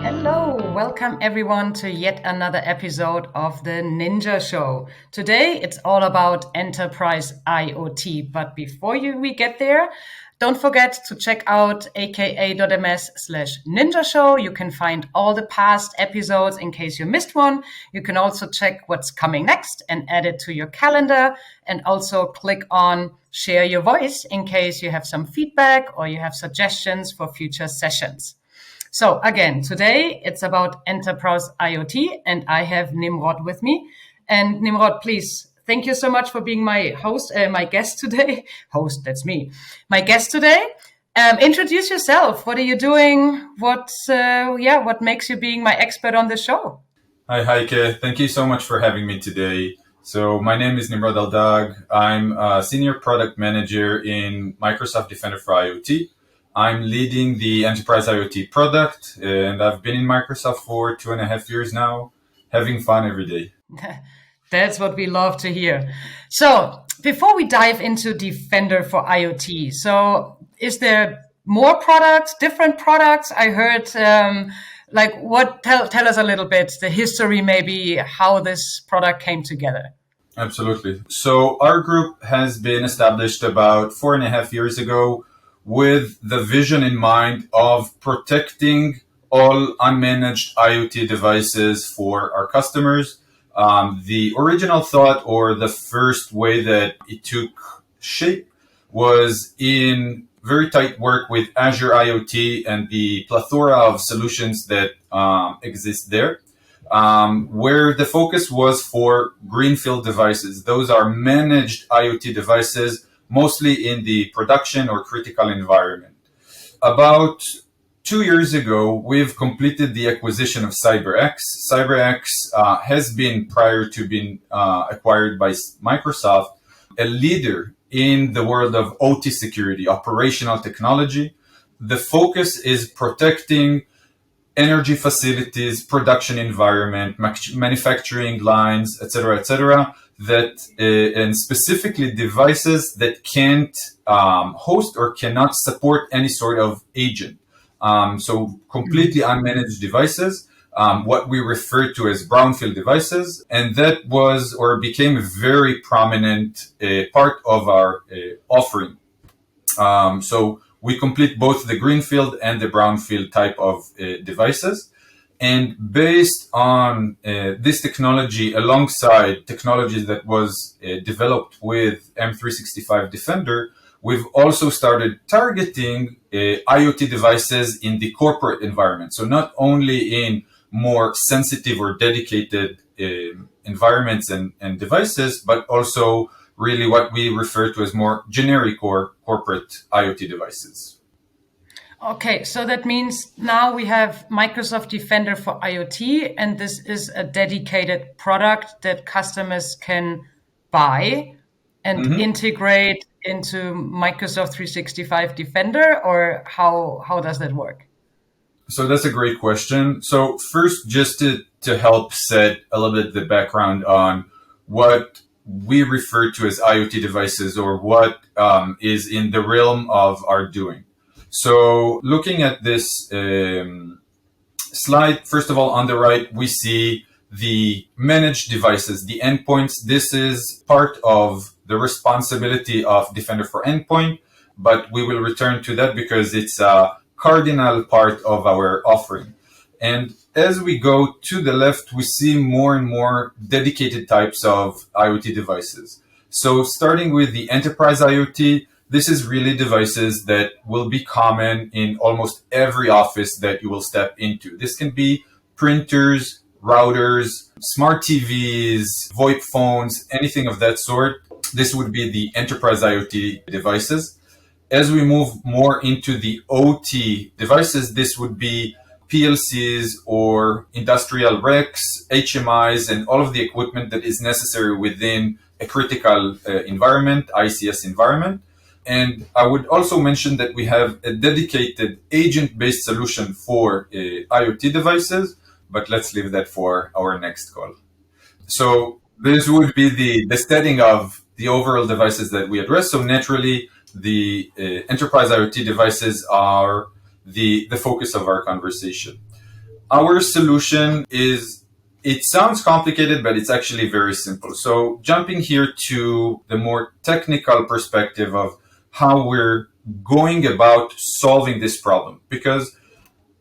Hello, welcome everyone to yet another episode of the Ninja Show. Today it's all about enterprise IoT, but before we get there, don't forget to check out aka.ms/Ninja Show. You can find all the past episodes in case you missed one. You can also check what's coming next and add it to your calendar, and also click on share your voice in case you have some feedback or you have suggestions for future sessions. So again, today it's about enterprise IoT, and I have Nimrod with me. And Nimrod, please, thank you so much for being my my guest today. Host, that's me. My guest today. Introduce yourself. What are you doing? What makes you being my expert on the show? Hi, Heike. Thank you so much for having me today. So my name is Nimrod Aldaag. I'm a senior product manager in Microsoft Defender for IoT. I'm leading the enterprise IoT product, and I've been in Microsoft for 2.5 years now, having fun every day. That's what we love to hear. So before we dive into Defender for IoT, so is there more products, different products? I heard, tell us a little bit, the history, maybe how this product came together. Absolutely. So our group has been established about 4.5 years ago, with the vision in mind of protecting all unmanaged IoT devices for our customers. The original thought, or the first way that it took shape, was in very tight work with Azure IoT and the plethora of solutions that exist there, where the focus was for greenfield devices. Those are managed IoT devices, mostly in the production or critical environment. About 2 years ago, we've completed the acquisition of CyberX. CyberX has been, prior to being acquired by Microsoft, a leader in the world of OT security, operational technology. The focus is protecting energy facilities, production environment, manufacturing lines, etc., that and specifically devices that can't host or cannot support any sort of agent. So completely unmanaged devices, what we refer to as brownfield devices, and that was or became a very prominent part of our offering. So we complete both the greenfield and the brownfield type of devices. And based on this technology, alongside technologies that was developed with M365 Defender, we've also started targeting IoT devices in the corporate environment. So not only in more sensitive or dedicated environments and devices, but also really what we refer to as more generic or corporate IoT devices. Okay, so that means now we have Microsoft Defender for IoT, and this is a dedicated product that customers can buy and integrate into Microsoft 365 Defender, or how does that work? So that's a great question. So first, just to help set a little bit the background on what we refer to as IoT devices, or what is in the realm of our doing. So looking at this slide, first of all, on the right, we see the managed devices, the endpoints. This is part of the responsibility of Defender for Endpoint, but we will return to that because it's a cardinal part of our offering. And as we go to the left, we see more and more dedicated types of IoT devices. So starting with the enterprise IoT, this is really devices that will be common in almost every office that you will step into. This can be printers, routers, smart TVs, VoIP phones, anything of that sort. This would be the enterprise IoT devices. As we move more into the OT devices, this would be PLCs or industrial racks, HMIs, and all of the equipment that is necessary within a critical environment, ICS environment. And I would also mention that we have a dedicated agent-based solution for IoT devices, but let's leave that for our next call. So this would be the setting of the overall devices that we address. So naturally, the enterprise IoT devices are the focus of our conversation. Our solution is, it sounds complicated, but it's actually very simple. So jumping here to the more technical perspective of how we're going about solving this problem, because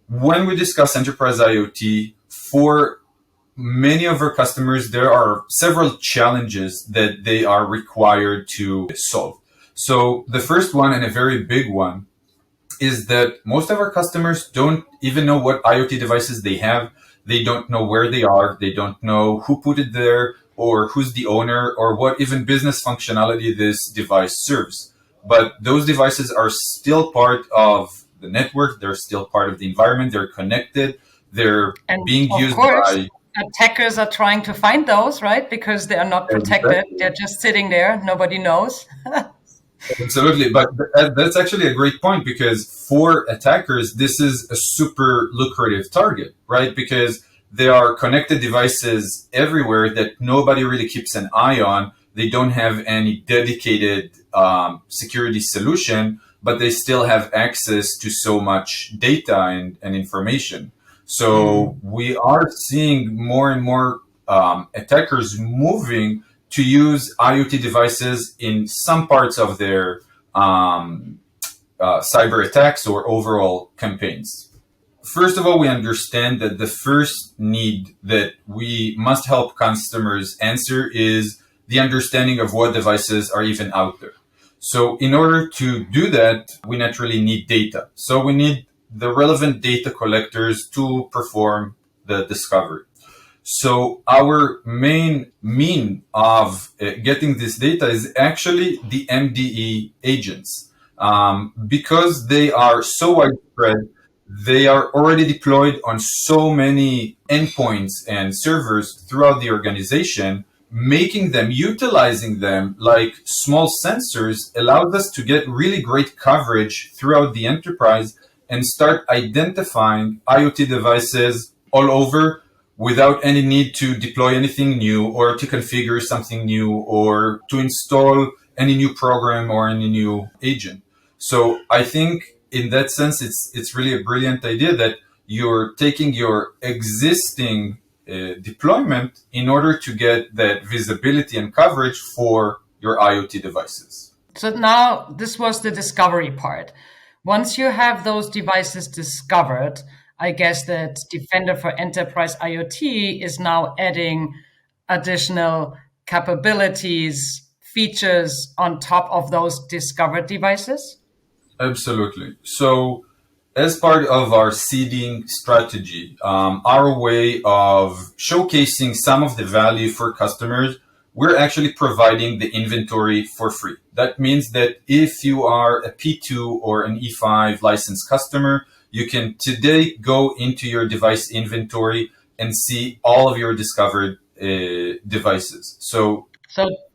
when we discuss enterprise IoT, for many of our customers, there are several challenges that they are required to solve. So the first one, and a very big one, is that most of our customers don't even know what IoT devices they have. They don't know where they are. They don't know who put it there or who's the owner or what even business functionality this device serves. But those devices are still part of the network. They're still part of the environment. They're connected. They're And being of used course, by. attackers are trying to find those, right? Because they are not protected. They're just sitting there. Nobody knows. Absolutely, but that's actually a great point, because for attackers, this is a super lucrative target, right? Because there are connected devices everywhere that nobody really keeps an eye on. They don't have any dedicated security solution, but they still have access to so much data and information. So we are seeing more and more attackers moving to use IoT devices in some parts of their cyber attacks or overall campaigns. First of all, we understand that the first need that we must help customers answer is the understanding of what devices are even out there. So in order to do that, we naturally need data. So we need the relevant data collectors to perform the discovery. So our main mean of getting this data is actually the MDE agents. Because they are so widespread, they are already deployed on so many endpoints and servers throughout the organization. Making them, utilizing them like small sensors allows us to get really great coverage throughout the enterprise and start identifying IoT devices all over, without any need to deploy anything new or to configure something new or to install any new program or any new agent. So I think in that sense, it's really a brilliant idea that you're taking your existing deployment in order to get that visibility and coverage for your IoT devices. So now this was the discovery part. Once you have those devices discovered, I guess that Defender for Enterprise IoT is now adding additional capabilities, features on top of those discovered devices? Absolutely. So, as part of our seeding strategy, our way of showcasing some of the value for customers, we're actually providing the inventory for free. That means that if you are a P2 or an E5 licensed customer, you can today go into your device inventory and see all of your discovered devices. So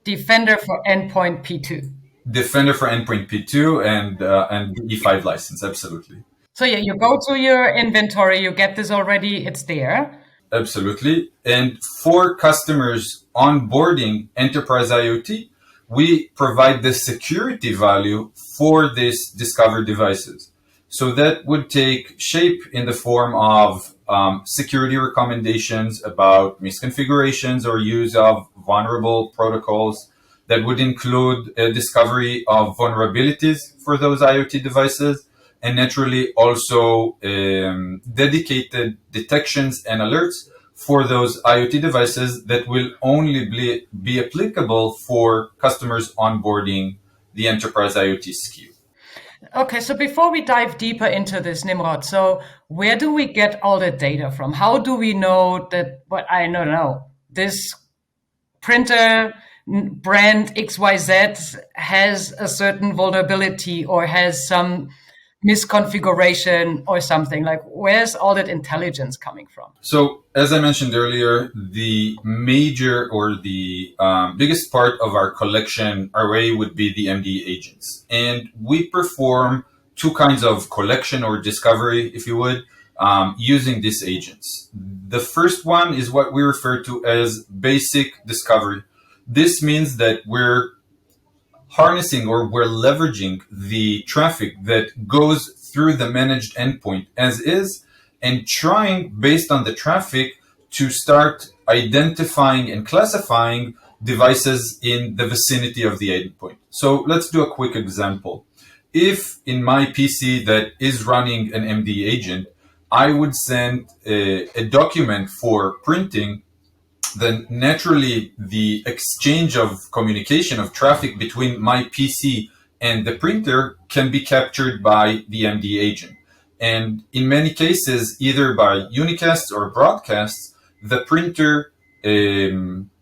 Defender for Endpoint P2. Defender for Endpoint P2 and E5 license, absolutely. So yeah, you go to your inventory, you get this already, it's there. Absolutely. And for customers onboarding enterprise IoT, we provide the security value for these discovered devices. So that would take shape in the form of security recommendations about misconfigurations or use of vulnerable protocols. That would include a discovery of vulnerabilities for those IoT devices, and naturally also dedicated detections and alerts for those IoT devices that will only be applicable for customers onboarding the enterprise IoT SKU. Okay, so before we dive deeper into this, Nimrod, so where do we get all the data from? How do we know that, I don't know, this printer brand XYZ has a certain vulnerability or has some misconfiguration or something? Like, where's all that intelligence coming from? So, as I mentioned earlier, the major or the biggest part of our collection array would be the MDE agents. And we perform two kinds of collection or discovery, if you would. using these agents. The first one is what we refer to as basic discovery. This means that we're harnessing or we're leveraging the traffic that goes through the managed endpoint as is and trying, based on the traffic, to start identifying and classifying devices in the vicinity of the endpoint. So let's do a quick example. If in my PC that is running an MD agent, I would send a document for printing, then naturally the exchange of communication of traffic between my PC and the printer can be captured by the MD agent. And in many cases, either by unicasts or broadcasts, the printer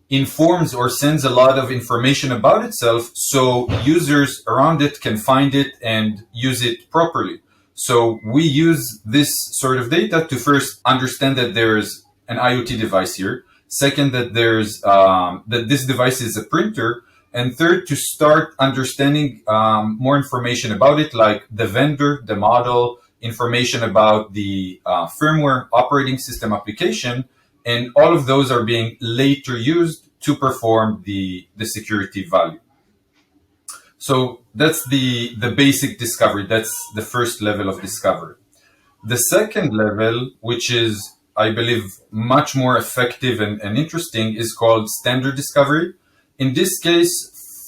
informs or sends a lot of information about itself so users around it can find it and use it properly. So we use this sort of data to first understand that there's an IoT device here. Second, that that this device is a printer, and third, to start understanding more information about it, like the vendor, the model, information about the firmware, operating system application, and all of those are being later used to perform the security value. So that's the basic discovery. That's the first level of discovery. The second level, which is, I believe, much more effective and interesting, is called standard discovery. In this case,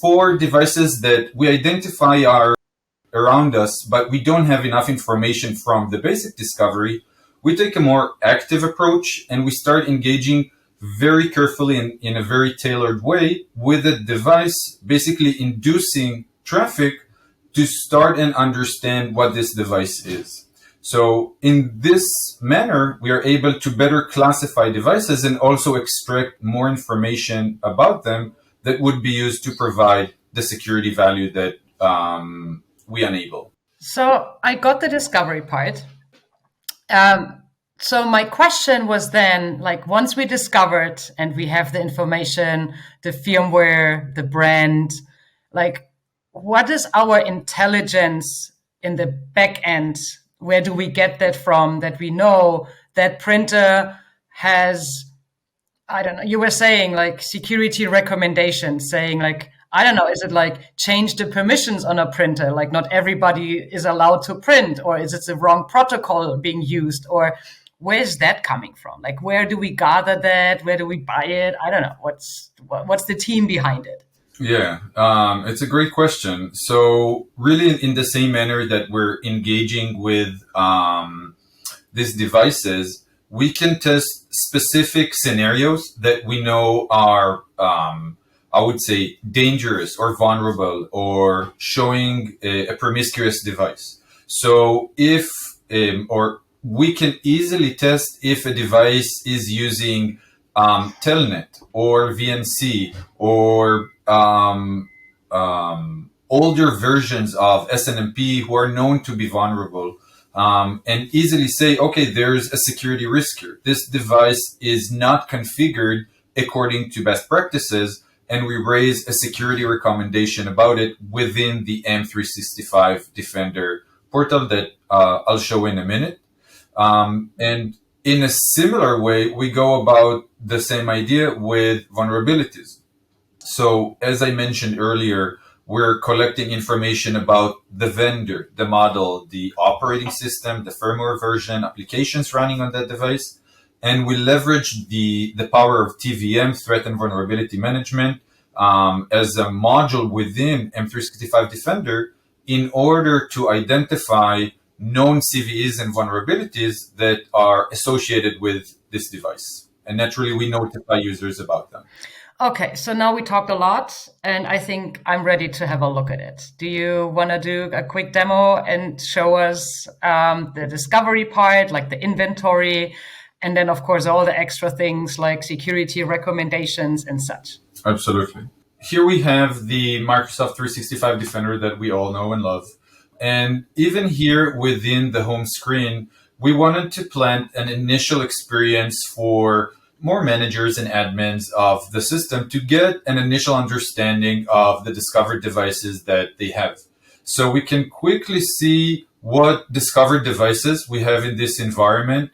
for devices that we identify are around us, but we don't have enough information from the basic discovery, we take a more active approach and we start engaging very carefully and in a very tailored way with a device, basically inducing traffic to start and understand what this device is. So in this manner, we are able to better classify devices and also extract more information about them that would be used to provide the security value that we enable. So I got the discovery part. So my question was then, like, once we discovered and we have the information, the firmware, the brand, like, what is our intelligence in the back end? Where do we get that from, that we know that printer has, I don't know, you were saying like security recommendations, saying like, I don't know, is it like change the permissions on a printer? Like not everybody is allowed to print, or is it the wrong protocol being used? Or where's that coming from? Like, where do we gather that? Where do we buy it? I don't know. What's the team behind it? Yeah, it's a great question. So really in the same manner that we're engaging with these devices, we can test specific scenarios that we know are, I would say, dangerous or vulnerable or showing a promiscuous device. So if, or we can easily test if a device is using Telnet or VNC or older versions of SNMP who are known to be vulnerable, and easily say, okay, there's a security risk here. This device is not configured according to best practices, and we raise a security recommendation about it within the M365 Defender portal that I'll show in a minute. And in a similar way, we go about the same idea with vulnerabilities. So as I mentioned earlier, we're collecting information about the vendor, the model, the operating system, the firmware version, applications running on that device. And we leverage the power of TVM, Threat and Vulnerability Management, as a module within M365 Defender in order to identify known CVEs and vulnerabilities that are associated with this device. And naturally, we notify users about them. Okay, so now we talked a lot, and I think I'm ready to have a look at it. Do you want to do a quick demo and show us the discovery part, like the inventory, and then, of course, all the extra things like security recommendations and such? Absolutely. Here we have the Microsoft 365 Defender that we all know and love. And even here within the home screen, we wanted to plant an initial experience for more managers and admins of the system to get an initial understanding of the discovered devices that they have. So we can quickly see what discovered devices we have in this environment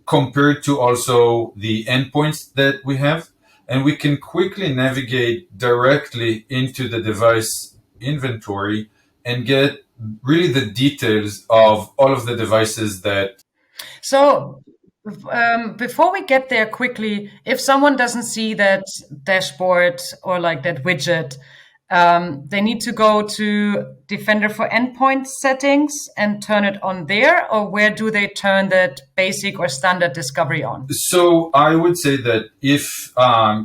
compared to also the endpoints that we have. And we can quickly navigate directly into the device inventory and get really the details of all of the devices that. So before we get there quickly, if someone doesn't see that dashboard or like that widget, they need to go to Defender for Endpoint settings and turn it on there, or where do they turn that basic or standard discovery on? So I would say that if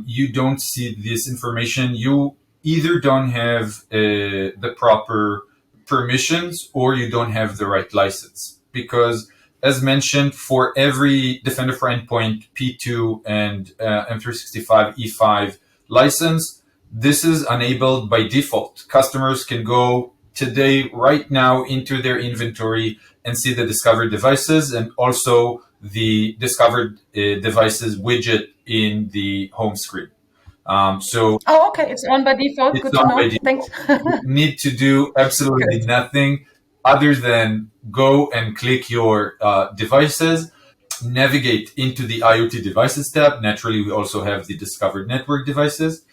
you don't see this information, you either don't have the proper permissions or you don't have the right license. Because as mentioned, for every Defender for Endpoint P2 and M365 E5 license, this is enabled by default. Customers can go today, right now, into their inventory and see the discovered devices and also the discovered devices widget in the home screen. Oh, okay, it's on by default. It's Good to on know. by default. Thanks. You need to do absolutely nothing other than go and click your devices, navigate into the IoT devices tab. Naturally, we also have the discovered network devices.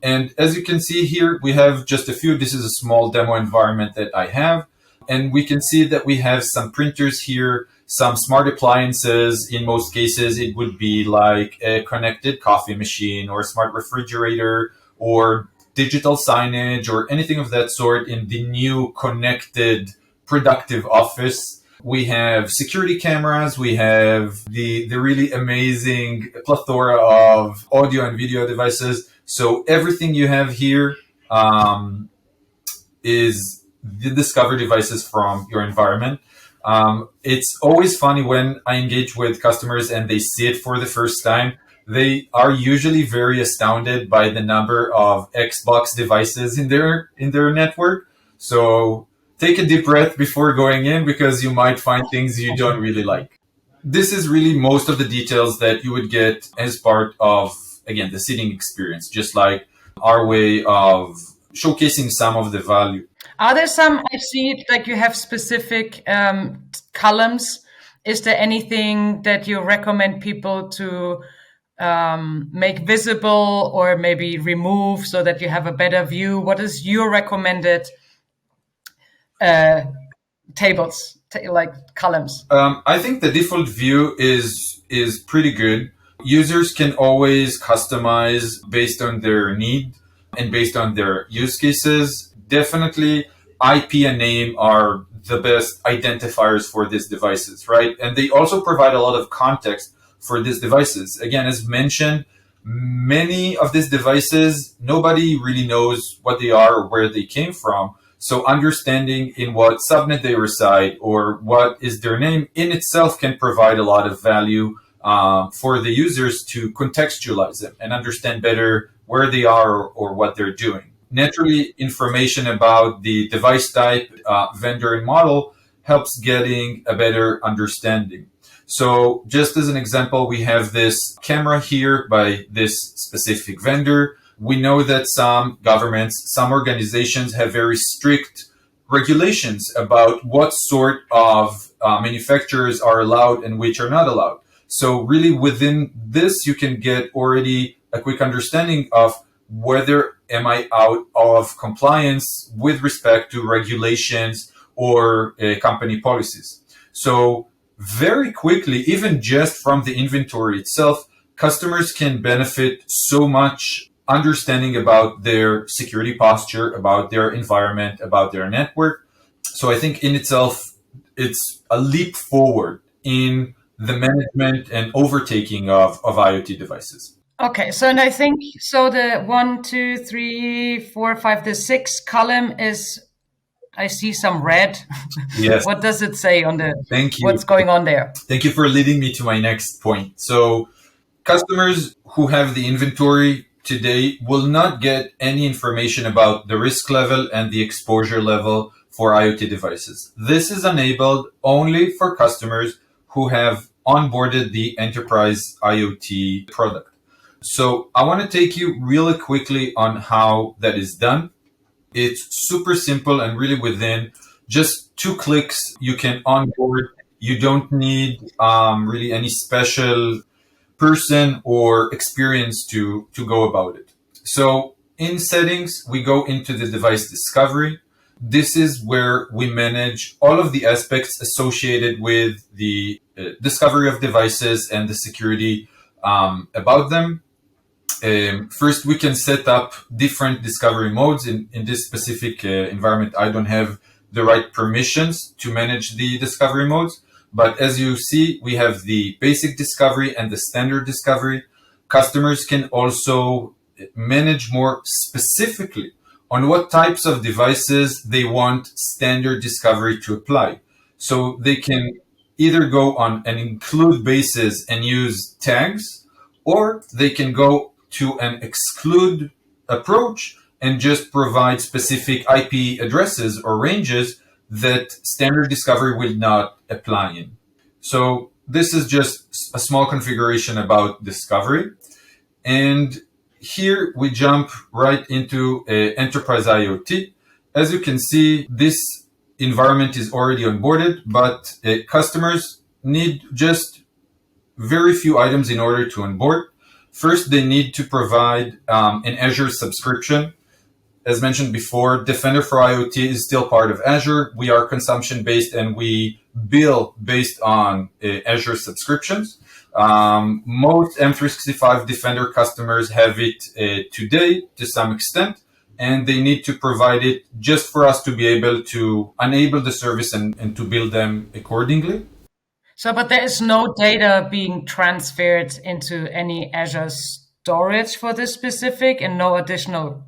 And as you can see here, we have just a few. This is a small demo environment that I have. And we can see that we have some printers here, some smart appliances. In most cases, it would be like a connected coffee machine or a smart refrigerator or digital signage or anything of that sort in the new connected productive office. We have security cameras. We have the really amazing plethora of audio and video devices. So everything you have here is the discover devices from your environment. It's always funny when I engage with customers and they see it for the first time. They are usually very astounded by the number of Xbox devices in their network. So take a deep breath before going in because you might find things you don't really like. This is really most of the details that you would get as part of, again, the seating experience, just like our way of showcasing some of the value. Are there some, I see like you have specific columns. Is there anything that you recommend people to make visible or maybe remove so that you have a better view? What is your recommended tables, like columns? I think the default view is pretty good. Users can always customize based on their need and based on their use cases. Definitely, IP and name are the best identifiers for these devices, right? And they also provide a lot of context for these devices. Again, as mentioned, many of these devices, nobody really knows what they are or where they came from. So understanding in what subnet they reside or what is their name in itself can provide a lot of value for the users to contextualize them and understand better where they are or what they're doing. Naturally, information about the device type, vendor, and model helps getting a better understanding. So just as an example, we have this camera here by this specific vendor. We know that some governments, some organizations have very strict regulations about what sort of manufacturers are allowed and which are not allowed. So really within this, you can get already a quick understanding of whether am I out of compliance with respect to regulations or company policies. So very quickly, even just from the inventory itself, customers can benefit so much understanding about their security posture, about their environment, about their network. So I think in itself, it's a leap forward in the management and overtaking of IoT devices. Okay, so and I think so the 1, 2, 3, 4, 5, the 6 column is, I see some red. Yes. What does it say on the, Thank you. what's going on there? Thank you for leading me to my next point. So customers who have the inventory today will not get any information about the risk level and the exposure level for IoT devices. This is enabled only for customers who have onboarded the enterprise IoT product. So I want to take you really quickly on how that is done. It's super simple and really within just 2 clicks, you can onboard. You don't need really any special person or experience to go about it. So in settings, we go into the device discovery. This is where we manage all of the aspects associated with the discovery of devices and the security about them. First, we can set up different discovery modes. In this specific environment, I don't have the right permissions to manage the discovery modes. But as you see, we have the basic discovery and the standard discovery. Customers can also manage more specifically on what types of devices they want standard discovery to apply. So they can either go on an include basis and use tags, or they can go to an exclude approach and just provide specific IP addresses or ranges that standard discovery will not apply in. So this is just a small configuration about discovery. And here we jump right into enterprise IoT. As you can see, this environment is already onboarded, but customers need just very few items in order to onboard. First, they need to provide an Azure subscription. As mentioned before, Defender for IoT is still part of Azure. We are consumption-based and we bill based on Azure subscriptions. Most M365 Defender customers have it today to some extent, and they need to provide it just for us to be able to enable the service and to build them accordingly. So, but there is no data being transferred into any Azure storage for this specific and no additional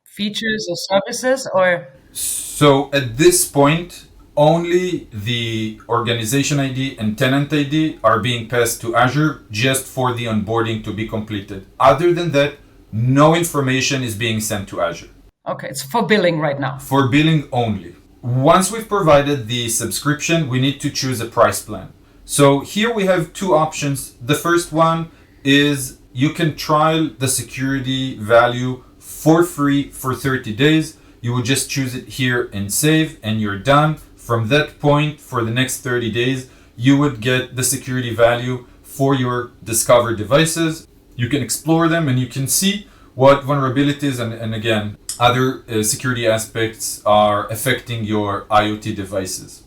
features or services, or? So at this point, only the organization ID and tenant ID are being passed to Azure just for the onboarding to be completed. Other than that, no information is being sent to Azure. Okay, it's for billing right now. For billing only. Once we've provided the subscription, we need to choose a price plan. So here we have 2 options. The first one is you can trial the security value for free for 30 days. You would just choose it here and save, and you're done. From that point, for the next 30 days, you would get the security value for your discovered devices. You can explore them and you can see what vulnerabilities and again, other security aspects are affecting your IoT devices.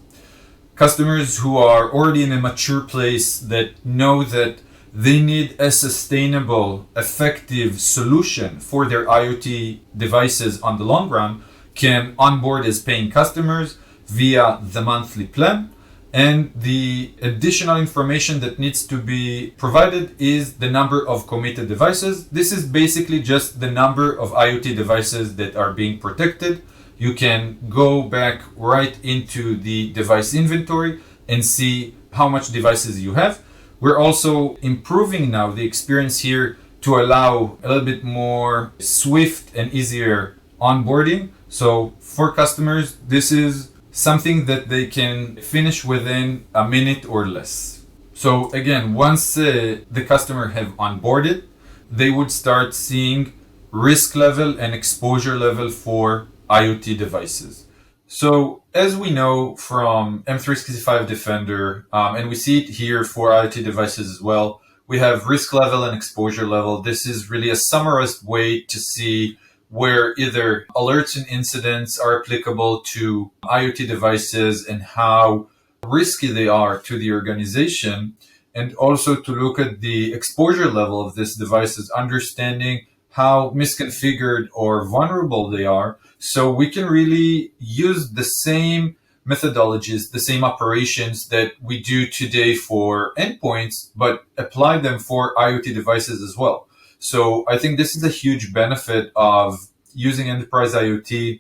Customers who are already in a mature place that know that they need a sustainable, effective solution for their IoT devices on the long run can onboard as paying customers via the monthly plan. And the additional information that needs to be provided is the number of committed devices. This is basically just the number of IoT devices that are being protected. You can go back right into the device inventory and see how much devices you have. We're also improving now the experience here to allow a little bit more swift and easier onboarding. So for customers, this is something that they can finish within a minute or less. So again, once the customer have onboarded, they would start seeing risk level and exposure level for IoT devices. So as we know from M365 Defender, and we see it here for IoT devices as well, we have risk level and exposure level. This is really a summarized way to see where either alerts and incidents are applicable to IoT devices and how risky they are to the organization, and also to look at the exposure level of these devices, understanding how misconfigured or vulnerable they are, so we can really use the same methodologies, the same operations that we do today for endpoints, but apply them for IoT devices as well. So I think this is a huge benefit of using enterprise IoT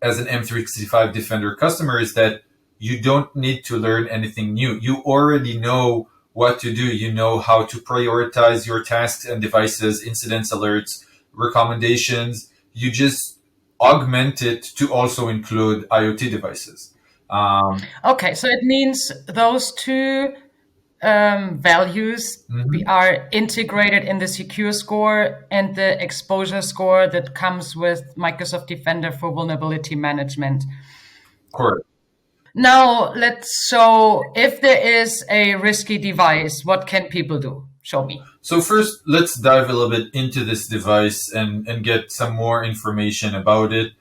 as an M365 Defender customer, is that you don't need to learn anything new. You already know what to do. You know how to prioritize your tasks and devices, incidents, alerts, recommendations. You just augment it to also include IoT devices. Okay, so it means those 2 values are integrated in the secure score and the exposure score that comes with Microsoft Defender for vulnerability management. Correct. Now, if there is a risky device, what can people do? Show me. So first, let's dive a little bit into this device and get some more information about it,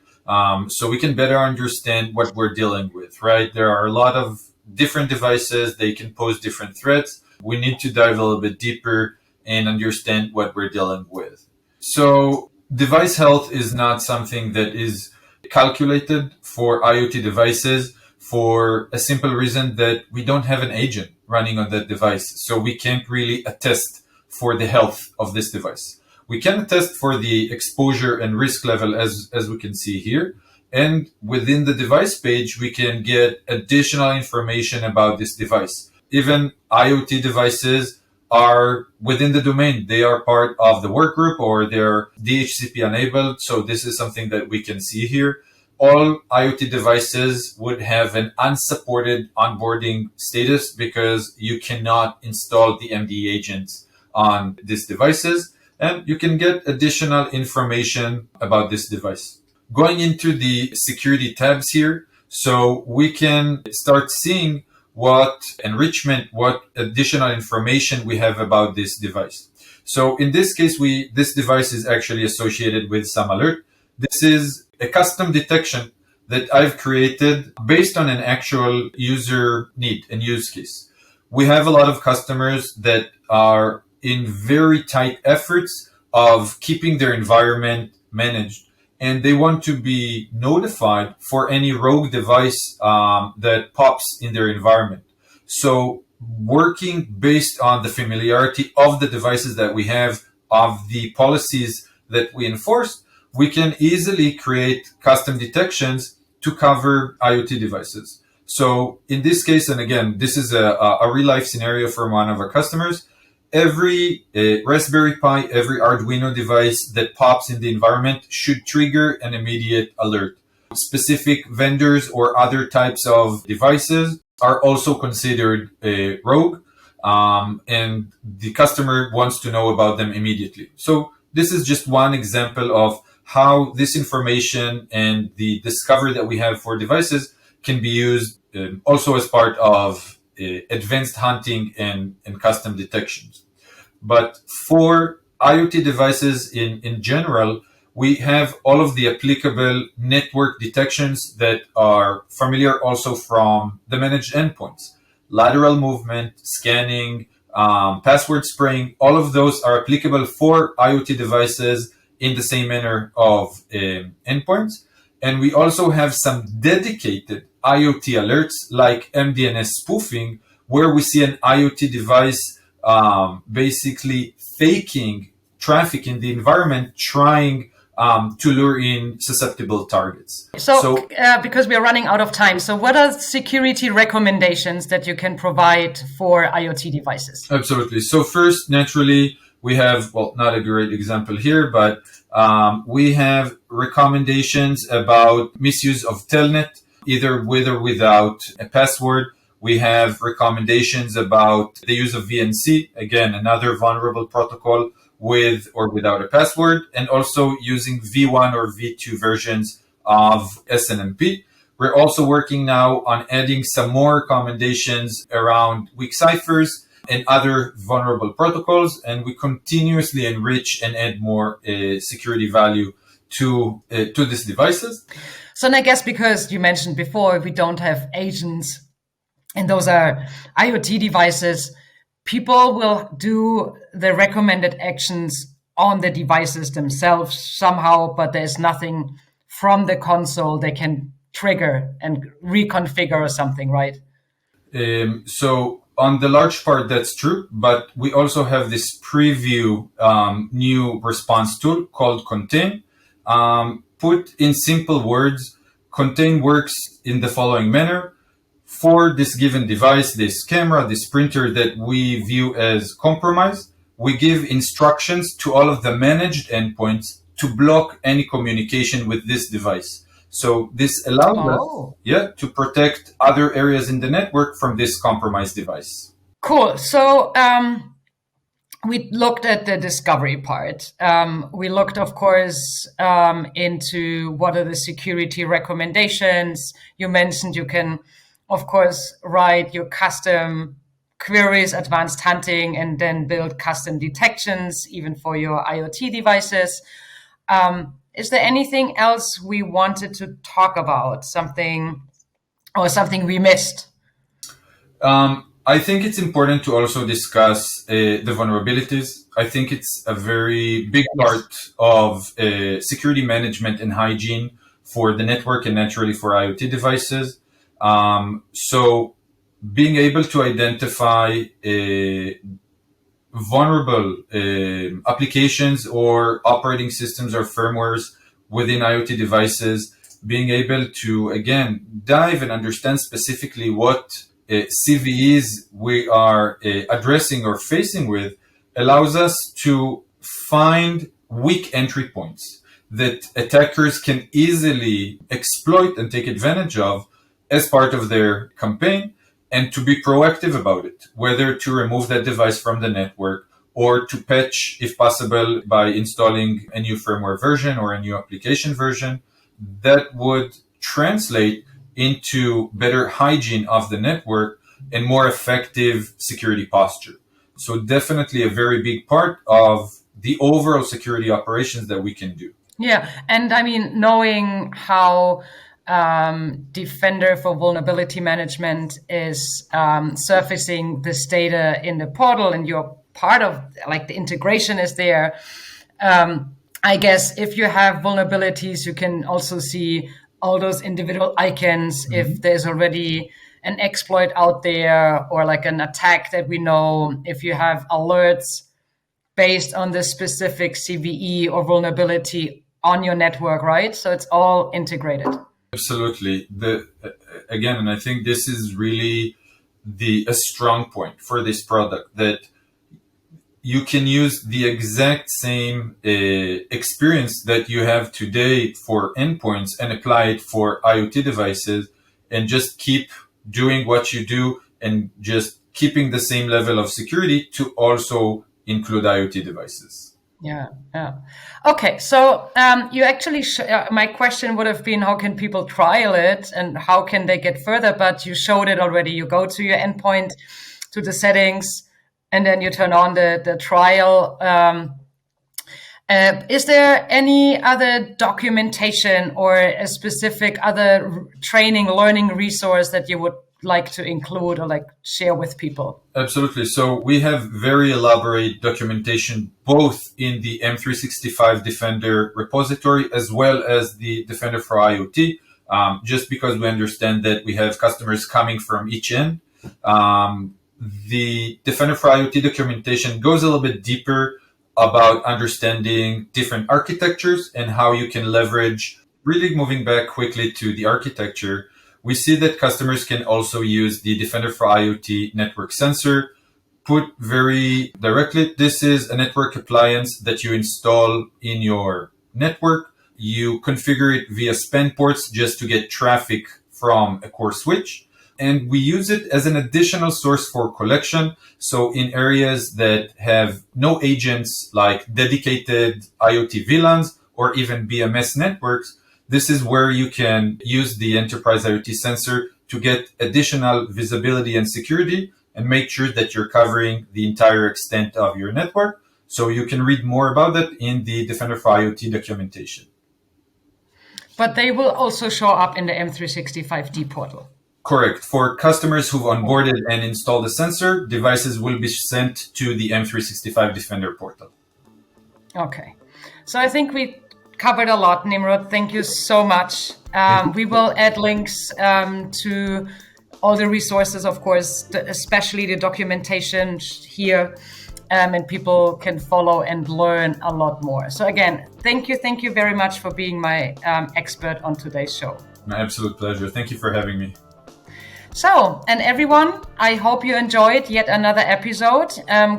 so we can better understand what we're dealing with, right? There are a lot of different devices. They can pose different threats. We need to dive a little bit deeper and understand what we're dealing with. So device health is not something that is calculated for IoT devices for a simple reason that we don't have an agent running on that device. So we can't really attest for the health of this device. We can attest for the exposure and risk level as we can see here. And within the device page, we can get additional information about this device. Even IoT devices are within the domain. They are part of the work group or they're DHCP enabled. So this is something that we can see here. All IoT devices would have an unsupported onboarding status because you cannot install the MDE agents on these devices, and you can get additional information about this device. Going into the security tabs here, so we can start seeing what enrichment, what additional information we have about this device. So in this case, this device is actually associated with some alert. This is a custom detection that I've created based on an actual user need and use case. We have a lot of customers that are in very tight efforts of keeping their environment managed, and they want to be notified for any rogue device that pops in their environment. So working based on the familiarity of the devices that we have, of the policies that we enforce, we can easily create custom detections to cover IoT devices. So in this case, and again, this is a real life scenario from one of our customers, every Raspberry Pi, every Arduino device that pops in the environment should trigger an immediate alert. Specific vendors or other types of devices are also considered rogue, and the customer wants to know about them immediately. So this is just one example of how this information and the discovery that we have for devices can be used also as part of advanced hunting and custom detections. But for IoT devices in general, we have all of the applicable network detections that are familiar also from the managed endpoints. Lateral movement, scanning, password spraying, all of those are applicable for IoT devices in the same manner of endpoints. And we also have some dedicated IoT alerts like MDNS spoofing, where we see an IoT device basically faking traffic in the environment, trying to lure in susceptible targets. So because we are running out of time, so what are security recommendations that you can provide for IoT devices? Absolutely. So first, naturally, we have, well, not a great example here, but we have recommendations about misuse of Telnet, either with or without a password. We have recommendations about the use of VNC, again, another vulnerable protocol with or without a password, and also using V1 or V2 versions of SNMP. We're also working now on adding some more recommendations around weak ciphers and other vulnerable protocols, and we continuously enrich and add more security value to these devices. So and I guess because you mentioned before, we don't have agents, and those are IoT devices, people will do the recommended actions on the devices themselves somehow, but there's nothing from the console they can trigger and reconfigure or something, right? So on the large part, that's true, but we also have this preview new response tool called Contain. Put in simple words, Contain works in the following manner. For this given device, this camera, this printer that we view as compromised, we give instructions to all of the managed endpoints to block any communication with this device. So this allows us to protect other areas in the network from this compromised device. Cool. So we looked at the discovery part. We looked, of course, into what are the security recommendations. You mentioned you can of course, write your custom queries, advanced hunting, and then build custom detections, even for your IoT devices. Is there anything else we wanted to talk about? Something we missed? I think it's important to also discuss the vulnerabilities. I think it's a very big part of security management and hygiene for the network and naturally for IoT devices. So being able to identify vulnerable applications or operating systems or firmwares within IoT devices, being able to, again, dive and understand specifically what CVEs we are addressing or facing with, allows us to find weak entry points that attackers can easily exploit and take advantage of as part of their campaign, and to be proactive about it, whether to remove that device from the network or to patch, if possible, by installing a new firmware version or a new application version. That would translate into better hygiene of the network and more effective security posture. So definitely a very big part of the overall security operations that we can do. Yeah, and I mean, knowing how Defender for Vulnerability Management is surfacing this data in the portal, and you're part of, like, the integration is there. I guess if you have vulnerabilities, you can also see all those individual icons. Mm-hmm. If there's already an exploit out there or like an attack that we know, if you have alerts based on the specific CVE or vulnerability on your network, right? So it's all integrated. Absolutely. Again, and I think this is really a strong point for this product, that you can use the exact same experience that you have today for endpoints and apply it for IoT devices, and just keep doing what you do and just keeping the same level of security to also include IoT devices. Yeah. Okay, so you actually, my question would have been, how can people trial it and how can they get further? But you showed it already. You go to your endpoint, to the settings, and then you turn on the trial. Is there any other documentation or a specific other training, learning resource that you would like to include or like share with people? Absolutely. So we have very elaborate documentation both in the M365 Defender repository as well as the Defender for IoT, just because we understand that we have customers coming from each end. The Defender for IoT documentation goes a little bit deeper about understanding different architectures and how you can leverage. Really moving back quickly to the architecture, we see that customers can also use the Defender for IoT network sensor. Put very directly, this is a network appliance that you install in your network. You configure it via span ports just to get traffic from a core switch. And we use it as an additional source for collection. So in areas that have no agents like dedicated IoT VLANs or even BMS networks, this is where you can use the enterprise IoT sensor to get additional visibility and security and make sure that you're covering the entire extent of your network. So you can read more about that in the Defender for IoT documentation. But they will also show up in the M365D portal. Correct. For customers who've onboarded and installed the sensor, devices will be sent to the M365 Defender portal. Okay. So I think we covered a lot, Nimrod. Thank you so much. We will add links to all the resources, of course, especially the documentation here, and people can follow and learn a lot more. So again, thank you very much for being my expert on today's show. My absolute pleasure. Thank you for having me. So, and everyone, I hope you enjoyed yet another episode.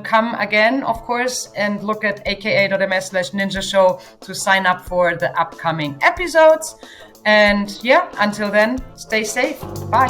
Come again, of course, and look at aka.ms/ninja show to sign up for the upcoming episodes. And yeah, until then, stay safe. Bye.